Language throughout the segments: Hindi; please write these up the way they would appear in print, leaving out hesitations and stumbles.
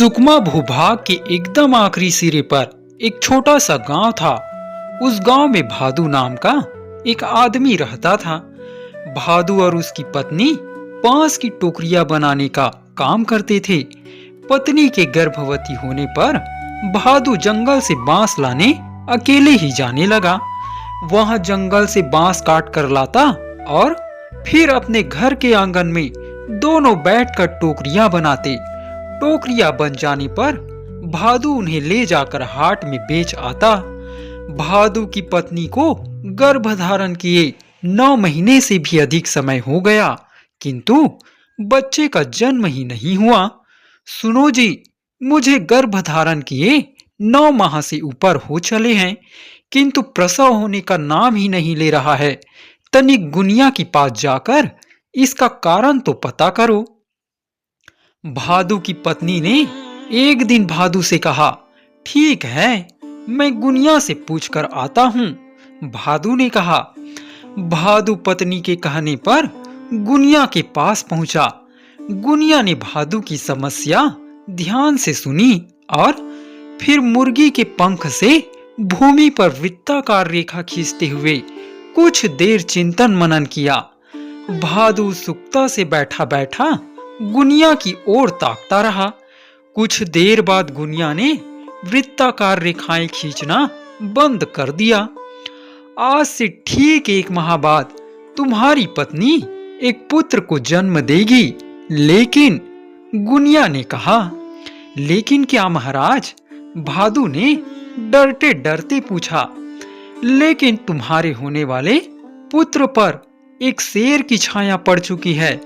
सुकमा भूभाग के एकदम आखिरी सिरे पर एक छोटा सा गांव था। उस गांव में भादू नाम का एक आदमी रहता था। भादू और उसकी पत्नी बांस की टोकरियां बनाने का काम करते थे। पत्नी के गर्भवती होने पर भादू जंगल से बांस लाने अकेले ही जाने लगा। वहां जंगल से बांस काट कर लाता और फिर अपने घर के आंगन में दोनों बैठकर टोकरियां बनाते। टोकरियां बन जाने पर भादू उन्हें ले जाकर हाट में बेच आता। भादू की पत्नी को गर्भधारण किए 9 महीने से भी अधिक समय हो गया, किंतु बच्चे का जन्म ही नहीं हुआ। सुनो जी, मुझे गर्भधारण किए 9 माह से ऊपर हो चले हैं, किंतु प्रसव होने का नाम ही नहीं ले रहा है। तनिक गुनिया के पास जाकर इसका कारण तो पता करो। भादू की पत्नी ने एक दिन भादू से कहा, ठीक है, मैं गुनिया से पूछकर आता हूँ। भादू ने कहा। भादू पत्नी के कहने पर गुनिया के पास पहुंचा। गुनिया ने भादू की समस्या ध्यान से सुनी और फिर मुर्गी के पंख से भूमि पर वृत्ताकार रेखा खींचते हुए कुछ देर चिंतन मनन किया। भादू उत्सुकता से बैठा बैठा गुनिया की ओर ताकता रहा। कुछ देर बाद गुनिया ने वृत्ताकार रेखाएं खींचना बंद कर दिया। आज से ठीक 1 माह बाद तुम्हारी पत्नी एक पुत्र को जन्म देगी। लेकिन गुनिया ने कहा। लेकिन क्या महाराज? भादू ने डरते डरते पूछा। लेकिन तुम्हारे होने वाले पुत्र पर एक शेर की छाया पड़ चुकी है,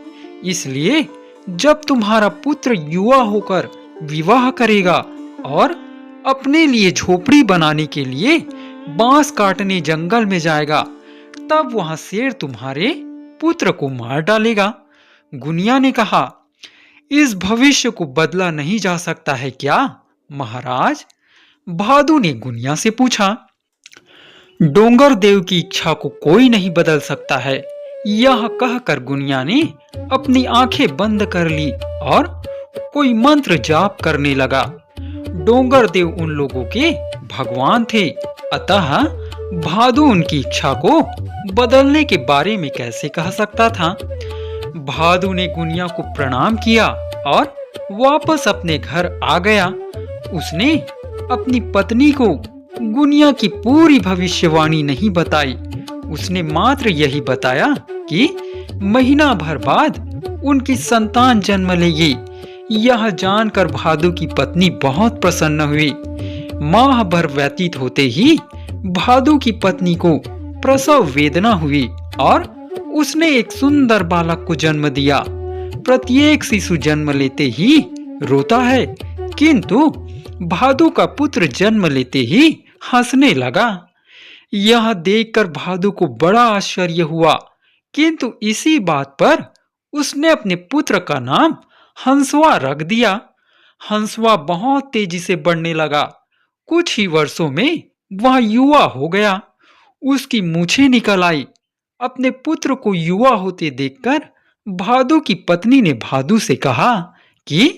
इसलिए जब तुम्हारा पुत्र युवा होकर विवाह करेगा और अपने लिए झोपड़ी बनाने के लिए बांस काटने जंगल में जाएगा, तब वहां शेर तुम्हारे पुत्र को मार डालेगा। गुनिया ने कहा, इस भविष्य को बदला नहीं जा सकता है क्या महाराज? भादू ने गुनिया से पूछा। डोंगर देव की इच्छा को कोई नहीं बदल सकता है, यह कहकर गुनिया ने अपनी आंखें बंद कर ली और कोई मंत्र जाप करने लगा। डोंगर देव उन लोगों के भगवान थे, अतः भादू उनकी इच्छा को बदलने के बारे में कैसे कह सकता था। भादू ने गुनिया को प्रणाम किया और वापस अपने घर आ गया। उसने अपनी पत्नी को गुनिया की पूरी भविष्यवाणी नहीं बताई। उसने मात्र यही बताया कि महीना भर बाद उनकी संतान जन्म लेगी। यह जानकर भादू की पत्नी बहुत प्रसन्न हुई। माह भर व्यतीत होते ही भादू की पत्नी को प्रसव वेदना हुई और उसने एक सुंदर बालक को जन्म दिया। प्रत्येक शिशु जन्म लेते ही रोता है, किंतु भादू का पुत्र जन्म लेते ही हंसने लगा। यह देखकर भादू को बड़ा आश्चर्य हुआ, किंतु इसी बात पर उसने अपने पुत्र का नाम हंसवा रख दिया। हंसवा बहुत तेजी से बढ़ने लगा। कुछ ही वर्षों में वह युवा हो गया। उसकी मूछें निकल आई। अपने पुत्र को युवा होते देखकर भादू की पत्नी ने भादू से कहा कि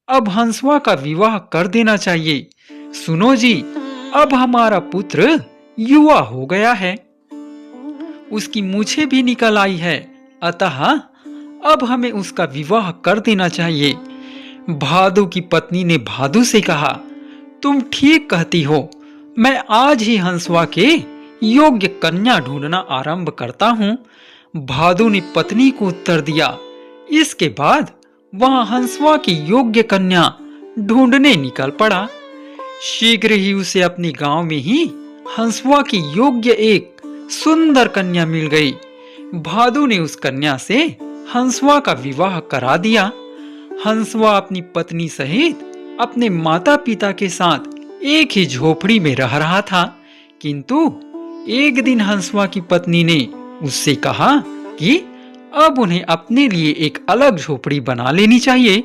अब हंसवा का विवाह कर देना चाहिए। सुनो जी, अब हमारा पुत्र युवा हो गया है, उसकी मूछें भी निकल आई है, अतः अब हमें उसका विवाह कर देना चाहिए। भादू की पत्नी ने भादू से कहा, तुम ठीक कहती हो, मैं आज ही हंसवा के योग्य कन्या ढूंढना आरंभ करता हूँ। भादू ने पत्नी को उत्तर दिया। इसके बाद वह हंसवा की योग्य कन्या ढूंढने निकल पड़ा। शीघ्र ही उसे अपने गांव में ही हंसवा की योग्य एक सुंदर कन्या मिल गई। भादू ने उस कन्या से हंसवा का विवाह करा दिया। हंसवा अपनी पत्नी सहित अपने माता पिता के साथ एक ही झोपड़ी में रह रहा था, किंतु एक दिन हंसवा की पत्नी ने उससे कहा कि अब उन्हें अपने लिए एक अलग झोपड़ी बना लेनी चाहिए।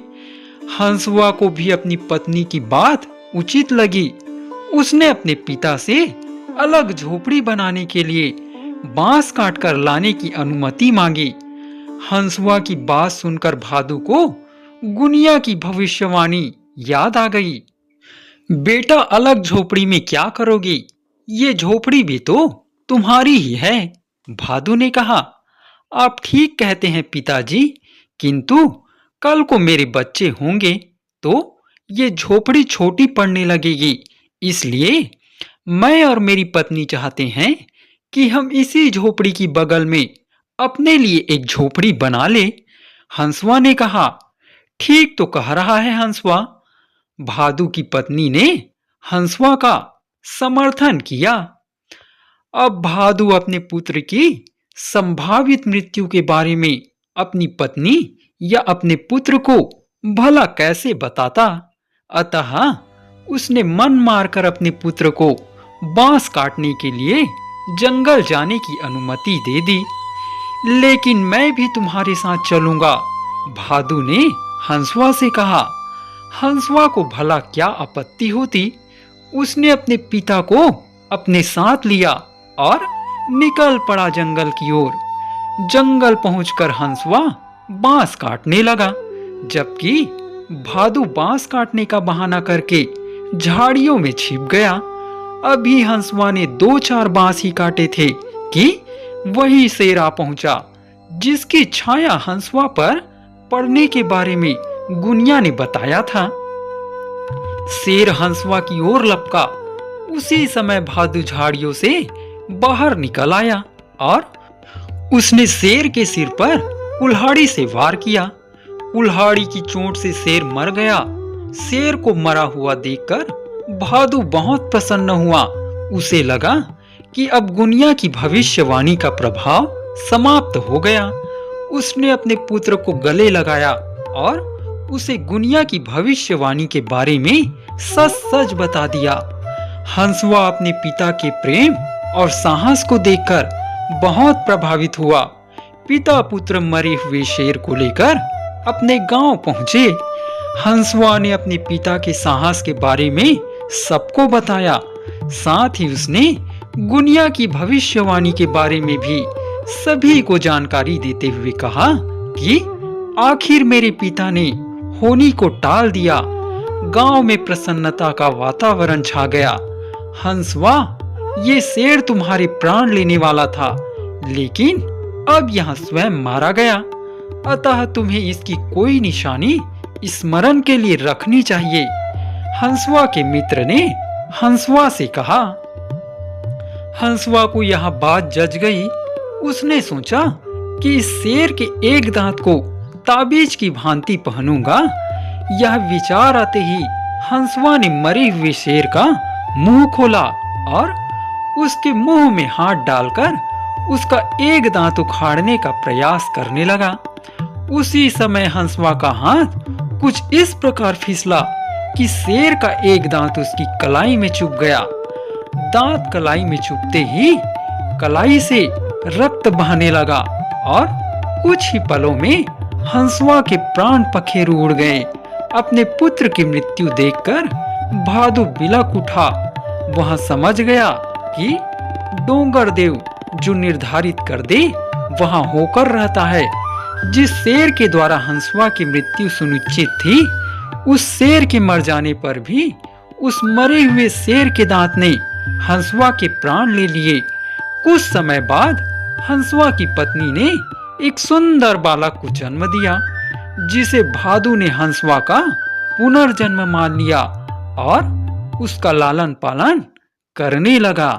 हंसवा को भी अपनी पत्नी की बात उचित लगी। उसने अपने पिता से अलग झोपड़ी बनाने के लिए बांस काटकर लाने की अनुमति मांगी। हंसवा की बात सुनकर भादू को गुनिया की भविष्यवाणी याद आ गई। बेटा, अलग झोपड़ी में क्या करोगी? ये झोपड़ी भी तो तुम्हारी ही है। भादु ने कहा। आप ठीक कहते हैं पिताजी, किंतु कल को मेरे बच्चे होंगे तो ये झोपड़ी छोटी पड़ने लगेगी। इसलिए मैं और मेरी पत्नी चाहते हैं कि हम इसी झोपड़ी की बगल में अपने लिए एक झोपड़ी बना ले। हंसवा ने कहा। ठीक तो कह रहा है हंसवा। भादु की पत्नी ने हंसवा का समर्थन किया। अब भादु अपने पुत्र की संभावित मृत्यु के बारे में अपनी पत्नी या अपने पुत्र को भला कैसे बताता। अतः उसने मन मारकर अपने पुत्र को बांस काटने के लिए जंगल जाने की अनुमति दे दी। लेकिन मैं भी तुम्हारे साथ चलूंगा, भादु ने हंसवा से कहा। हंसवा को भला क्या आपत्ति होती। उसने अपने पिता को अपने साथ लिया और निकल पड़ा जंगल की ओर। जंगल पहुंचकर हंसवा बांस काटने लगा, जबकि भादु बांस काटने का बहाना करके झाड़ियों में छिप गया। अभी हंसवा ने 2-4 बांस ही काटे थे कि वही शेर आ पहुंचा, जिसकी छाया हंसवा पर पड़ने के बारे में गुनिया ने बताया था। शेर हंसवा की ओर लपका। उसी समय भादु झाड़ियों से बाहर निकल आया और उसने शेर के सिर पर कुल्हाड़ी से वार किया। कुल्हाड़ी की चोट से शेर मर गया। शेर को मरा हुआ देखकर भादु बहुत प्रसन्न हुआ। उसे लगा कि अब गुनिया की भविष्यवाणी का प्रभाव समाप्त हो गया। उसने अपने पुत्र को गले लगाया और उसे गुनिया की भविष्यवाणी के बारे में सच सच बता दिया। हंसवा अपने पिता के प्रेम और साहस को देखकर बहुत प्रभावित हुआ। पिता पुत्र मरे हुए शेर को लेकर अपने गांव पहुंचे। हंसवा ने अपने पिता के साहस के बारे में सबको बताया। साथ ही उसने गुनिया की भविष्यवाणी के बारे में भी सभी को जानकारी देते हुए कहा कि आखिर मेरे पिता ने होनी को टाल दिया। गांव में प्रसन्नता का वातावरण छा गया। हंसवा, ये शेर तुम्हारे प्राण लेने वाला था, लेकिन अब यहाँ स्वयं मारा गया। अतः तुम्हें इसकी कोई निशानी स्मरण के लिए रखनी चाहिए। हंसवा के मित्र ने हंसवा से कहा। हंसवा को यह बात जच गई। उसने सोचा कि इस शेर के एक दांत को ताबीज की भांति पहनूंगा। यह विचार आते ही हंसवा ने मरे हुए शेर का मुंह खोला और उसके मुंह में हाथ डालकर उसका एक दांत उखाड़ने का प्रयास करने लगा। उसी समय हंसवा का हाथ कुछ इस प्रकार फिसला कि शेर का एक दांत उसकी कलाई में चुभ गया। दांत कलाई में चुभते ही कलाई से रक्त बहने लगा और कुछ ही पलों में हंसवा के प्राण पखेरु उड़ गए। अपने पुत्र की मृत्यु देखकर भादु बिलक उठा। वह समझ गया कि डोंगर देव जो निर्धारित कर दे वहां होकर रहता है। जिस शेर के द्वारा हंसवा की मृत्यु सुनिश्चित थी, उस शेर के मर जाने पर भी उस मरे हुए शेर के दांत ने हंसवा के प्राण ले लिए। कुछ समय बाद हंसवा की पत्नी ने एक सुंदर बालक को जन्म दिया, जिसे भादु ने हंसवा का पुनर्जन्म मान लिया और उसका लालन पालन करने लगा।